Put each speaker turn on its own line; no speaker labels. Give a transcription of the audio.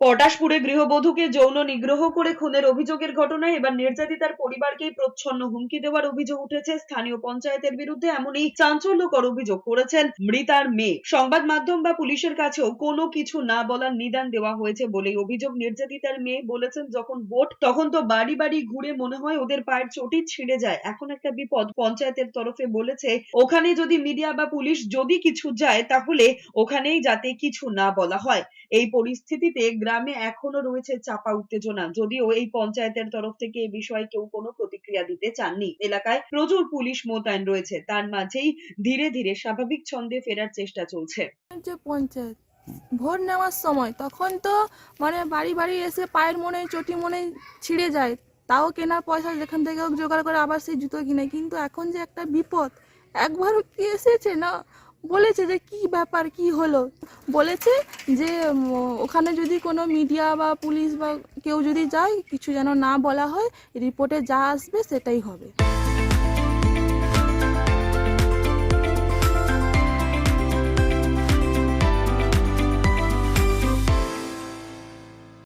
পটাশপুরে গৃহবধূকে যৌন নিগ্রহ করে খুনের অভিযোগের ঘটনায় এবার নির্যাতিতার পরিবারকেই প্রচ্ছন্ন হুমকি দেওয়ার অভিযোগ উঠেছে স্থানীয় পঞ্চায়েতের বিরুদ্ধে। এমনই চাঞ্চল্যকর অভিযোগ করেছেন মৃতার মেয়ে। সংবাদ মাধ্যম বা পুলিশের কাছেও কোনো কিছু না বলার নিদান দেওয়া হয়েছে বলেই অভিযোগ। নির্যাতিতার মেয়ে বলেছেন, যখন ভোট তখন তো বাড়ি বাড়ি ঘুরে মনে হয় ওদের পায়ের চটি ছিঁড়ে যায়। এখন একটা বিপদ, পঞ্চায়েতের তরফে বলেছে ওখানে যদি মিডিয়া বা পুলিশ যদি কিছু যায় তাহলে ওখানেই যাতে কিছু না বলা হয়। এই পরিস্থিতিতে গ্রামে এখনো রয়েছে চাপা উত্তেজনা। যদিও এই পঞ্চায়েতের তরফ থেকে এ বিষয়ে কেউ কোনো প্রতিক্রিয়া দিতে চাননি। এলাকায় প্রচুর পুলিশ মোতায়েন রয়েছে, তার মাঝেই ধীরে ধীরে স্বাভাবিক ছন্দে ফেরার চেষ্টা চলছে।
যে পঞ্চায়েত ভোট নেওয়ার সময় তখন তো মানে বাড়ি বাড়ি এসে পায়ের মনে চটি মনে ছিঁড়ে যায়, তাও কেনার পয়সা যেখান থেকে হোক জোগাড় করে আবার সেই জুতো কিনে। কিন্তু এখন যে একটা বিপদ, একবারও কি এসেছে না বলেছে যে কি ব্যাপার কি হলো, বলেছে যে ওখানে যদি কোনো মিডিয়া বা পুলিশ বা কেউ যদি যায় কিছু যেন না বলা হয়, রিপোর্টে যা আসবে সেটাই হবে।